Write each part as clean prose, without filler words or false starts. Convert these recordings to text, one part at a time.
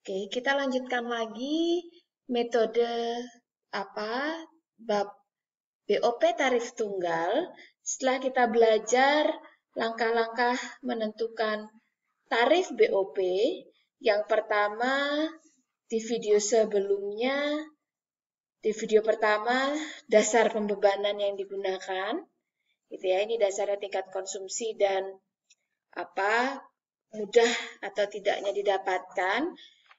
Oke, kita lanjutkan lagi metode bab BOP tarif tunggal. Setelah kita belajar langkah-langkah menentukan tarif BOP, yang pertama di video sebelumnya, di video pertama dasar pembebanan yang digunakan, gitu ya. Ini dasarnya tingkat konsumsi dan mudah atau tidaknya didapatkan.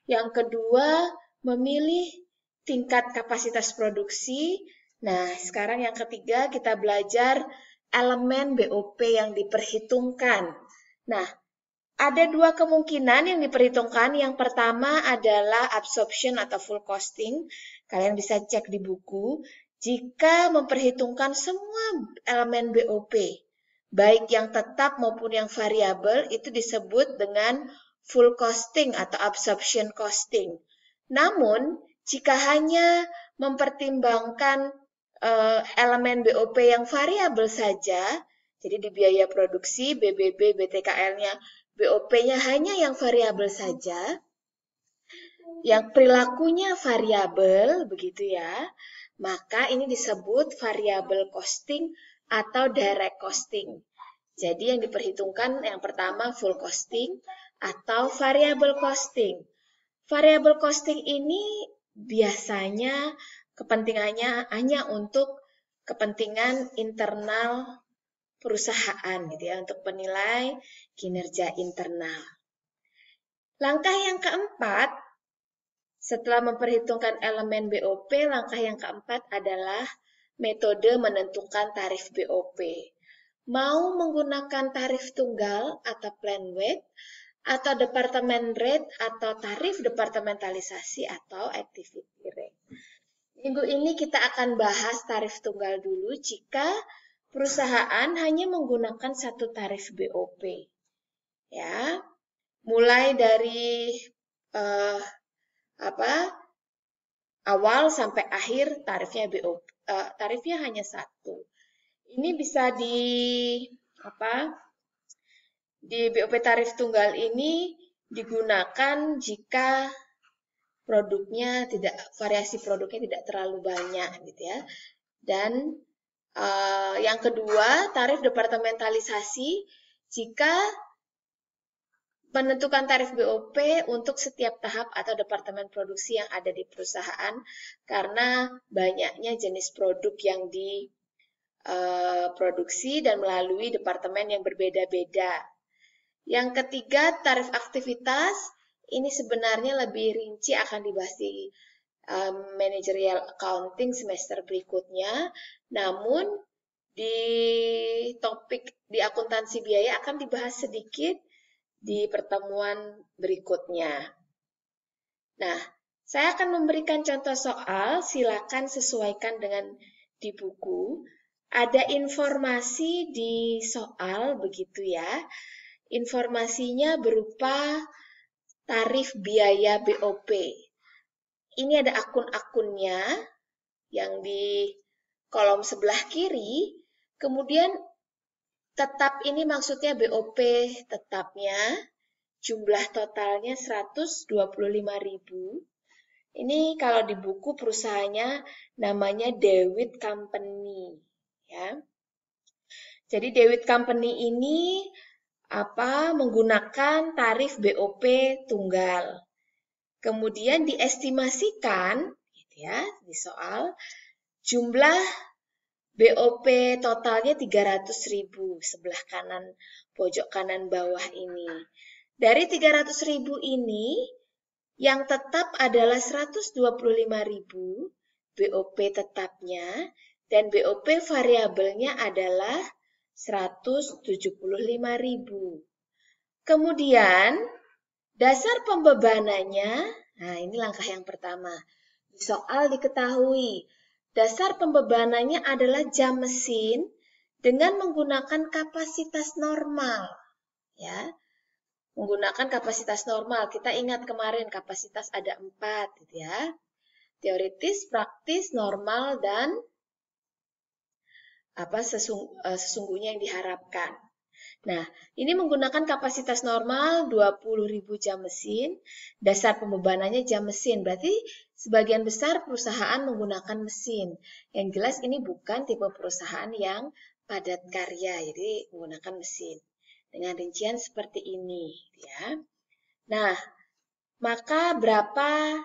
Yang kedua, memilih tingkat kapasitas produksi. Nah, sekarang yang ketiga kita belajar elemen BOP yang diperhitungkan. Nah, ada dua kemungkinan yang diperhitungkan. Yang pertama adalah absorption atau full costing. Kalian bisa cek di buku. Jika memperhitungkan semua elemen BOP, baik yang tetap maupun yang variabel, itu disebut dengan full costing atau absorption costing. Namun, jika hanya mempertimbangkan elemen BOP yang variabel saja, jadi di biaya produksi, BBB, BTKL-nya, BOP-nya hanya yang variabel saja, yang perilakunya variabel, begitu ya, maka ini disebut variable costing atau direct costing. Jadi yang diperhitungkan yang pertama full costing atau variable costing. Variable costing ini biasanya kepentingannya hanya untuk kepentingan internal perusahaan gitu ya, untuk penilai kinerja internal. Langkah yang keempat, setelah memperhitungkan elemen BOP, langkah yang keempat adalah metode menentukan tarif BOP. Mau menggunakan tarif tunggal atau plan weight, atau departemen rate, atau tarif departementalisasi, atau activity rate. Minggu ini kita akan bahas tarif tunggal dulu jika perusahaan hanya menggunakan satu tarif BOP. Ya, mulai dari awal sampai akhir tarifnya BOP, tarifnya hanya satu. Ini bisa di BOP tarif tunggal ini digunakan jika variasi produknya tidak terlalu banyak gitu ya. Dan yang kedua, tarif departementalisasi jika menentukan tarif BOP untuk setiap tahap atau departemen produksi yang ada di perusahaan karena banyaknya jenis produk yang diproduksi dan melalui departemen yang berbeda-beda. Yang ketiga, tarif aktivitas. Ini sebenarnya lebih rinci akan dibahas di managerial accounting semester berikutnya. Namun, di topik di akuntansi biaya akan dibahas sedikit di pertemuan berikutnya. Nah, saya akan memberikan contoh soal, silakan sesuaikan dengan di buku. Ada informasi di soal begitu ya. Informasinya berupa tarif biaya BOP. Ini ada akun-akunnya yang di kolom sebelah kiri. Kemudian tetap ini maksudnya BOP tetapnya. Jumlah totalnya 125.000. Ini kalau di buku perusahaannya namanya DeWitt Company, ya. Jadi DeWitt Company ini menggunakan tarif BOP tunggal. Kemudian diestimasikan, gitu ya, di soal jumlah BOP totalnya 300.000 sebelah kanan pojok kanan bawah ini. Dari 300.000 ini yang tetap adalah 125.000 BOP tetapnya dan BOP variabelnya adalah 175.000. Kemudian dasar pembebanannya, nah ini langkah yang pertama. Di soal diketahui dasar pembebanannya adalah jam mesin dengan menggunakan kapasitas normal, ya. Menggunakan kapasitas normal. Kita ingat kemarin kapasitas ada 4 gitu ya. Teoritis, praktis, normal, dan sesungguhnya yang diharapkan. Nah, ini menggunakan kapasitas normal 20.000 jam mesin, dasar pembebanannya jam mesin. Berarti sebagian besar perusahaan menggunakan mesin. Yang jelas ini bukan tipe perusahaan yang padat karya, jadi menggunakan mesin. Dengan rincian seperti ini, ya. Nah, maka berapa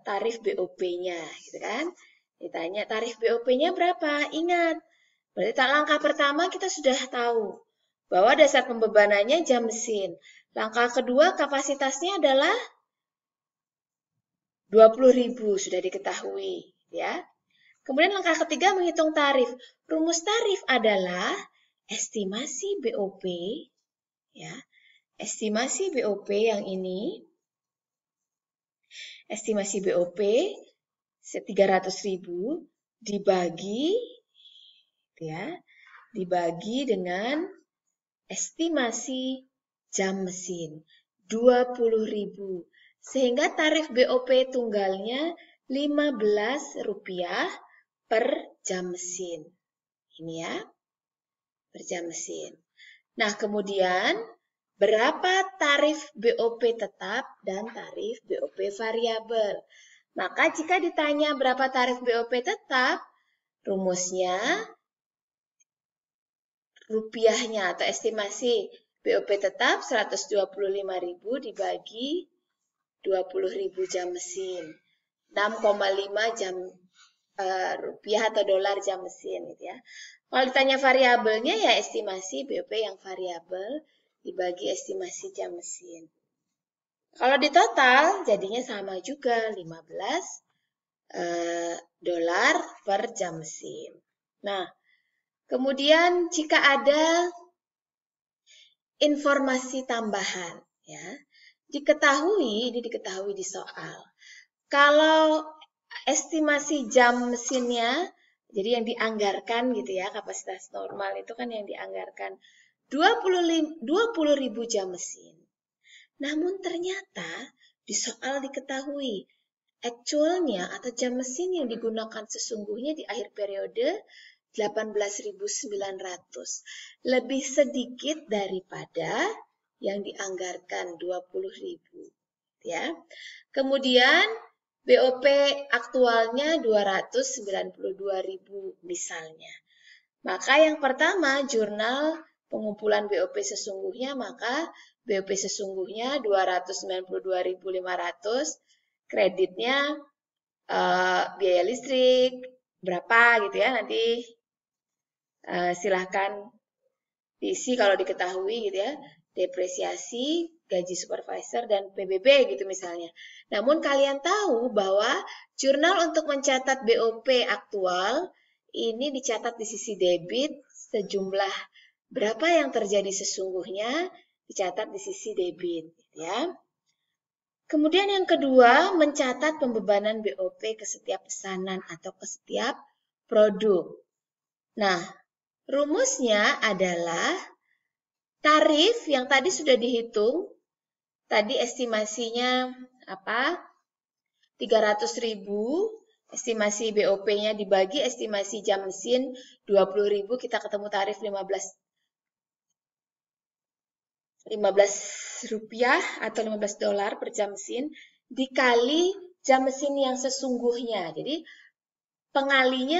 tarif BOP-nya, gitu kan? Ditanya tarif BOP-nya berapa? Ingat, berarti langkah pertama kita sudah tahu bahwa dasar pembebanannya jam mesin. Langkah kedua kapasitasnya adalah 20.000 sudah diketahui, ya. Kemudian langkah ketiga menghitung tarif. Rumus tarif adalah estimasi BOP, ya. Estimasi BOP yang ini, estimasi BOP 300.000 dibagi, ya, dibagi dengan estimasi jam mesin 20.000, sehingga tarif BOP tunggalnya Rp15 per jam mesin. Ini ya, per jam mesin. Nah, kemudian berapa tarif BOP tetap dan tarif BOP variabel? Maka jika ditanya berapa tarif BOP tetap, rumusnya rupiahnya atau estimasi BOP tetap 125.000 dibagi 20.000 jam mesin. 6,5 jam rupiah atau dolar jam mesin gitu ya. Kalau ditanya variabelnya ya estimasi BOP yang variabel dibagi estimasi jam mesin. Kalau di total jadinya sama juga 15 dolar per jam mesin. Nah, kemudian jika ada informasi tambahan, ya, ini diketahui di soal. Kalau estimasi jam mesinnya, jadi yang dianggarkan gitu ya, kapasitas normal itu kan yang dianggarkan 20.000 jam mesin. Namun ternyata di soal diketahui actualnya atau jam mesin yang digunakan sesungguhnya di akhir periode 18.900, lebih sedikit daripada yang dianggarkan 20.000, ya. Kemudian BOP aktualnya 292.000 misalnya. Maka yang pertama jurnal pengumpulan BOP sesungguhnya, maka BOP sesungguhnya 292.500, kreditnya biaya listrik berapa gitu ya, nanti silahkan diisi kalau diketahui gitu ya, depresiasi, gaji supervisor, dan PBB gitu misalnya. Namun kalian tahu bahwa jurnal untuk mencatat BOP aktual ini dicatat di sisi debit sejumlah berapa yang terjadi sesungguhnya dicatat di sisi debit gitu ya. Kemudian yang kedua, mencatat pembebanan BOP ke setiap pesanan atau ke setiap produk. Nah, rumusnya adalah tarif yang tadi sudah dihitung, tadi estimasinya apa? 300.000, estimasi BOP-nya dibagi estimasi jam mesin 20.000, kita ketemu tarif 15 rupiah atau 15 dolar per jam mesin dikali jam mesin yang sesungguhnya. Jadi pengalinya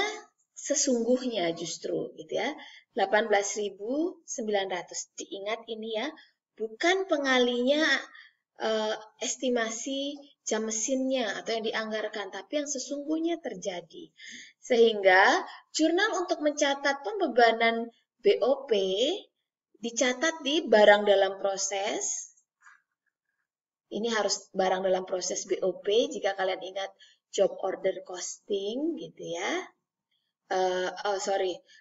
sesungguhnya justru gitu ya. 18.900. Diingat ini ya, bukan pengalinya estimasi jam mesinnya atau yang dianggarkan, tapi yang sesungguhnya terjadi. Sehingga jurnal untuk mencatat pembebanan BOP dicatat di barang dalam proses. Ini harus barang dalam proses BOP jika kalian ingat job order costing gitu ya.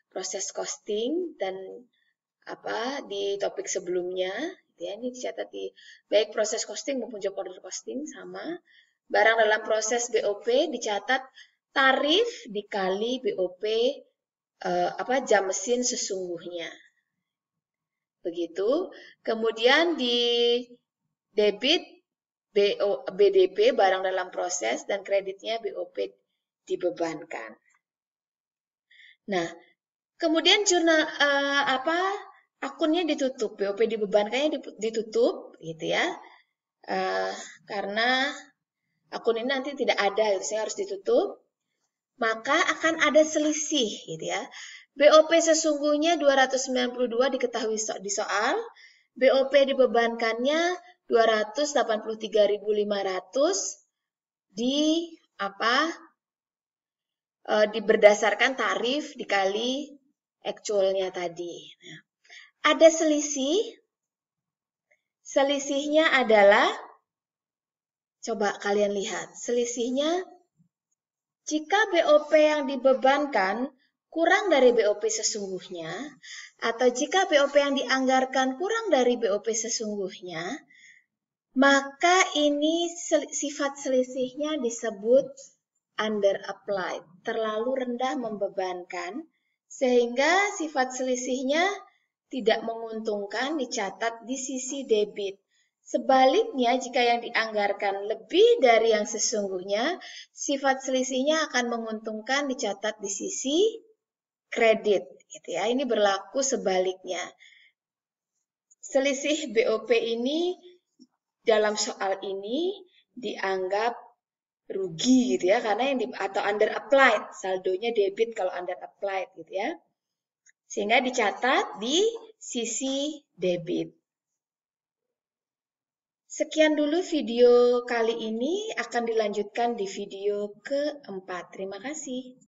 Proses costing dan di topik sebelumnya gitu ya, ini dicatat di baik proses costing maupun job order costing sama. Barang dalam proses BOP dicatat tarif dikali BOP jam mesin sesungguhnya. Begitu. Kemudian di debit BDP barang dalam proses dan kreditnya BOP dibebankan. Nah, kemudian jurnal akunnya ditutup, BOP dibebankannya ditutup gitu ya. Karena akun ini nanti tidak ada, saya harus ditutup. Maka akan ada selisih gitu ya. BOP sesungguhnya 292 diketahui di soal, BOP dibebankannya 283.500 di berdasarkan tarif dikali actualnya tadi. Nah, ada selisih. Selisihnya adalah, coba kalian lihat, selisihnya jika BOP yang dibebankan kurang dari BOP sesungguhnya, atau jika BOP yang dianggarkan kurang dari BOP sesungguhnya, maka ini sifat selisihnya disebut under applied, terlalu rendah membebankan, sehingga sifat selisihnya tidak menguntungkan dicatat di sisi debit. Sebaliknya, jika yang dianggarkan lebih dari yang sesungguhnya, sifat selisihnya akan menguntungkan dicatat di sisi kredit. Gitu ya. Ini berlaku sebaliknya. Selisih BOP ini dalam soal ini dianggap rugi gitu ya, karena atau under applied, saldonya debit kalau under applied gitu ya. Sehingga dicatat di sisi debit. Sekian dulu video kali ini, akan dilanjutkan di video keempat. Terima kasih.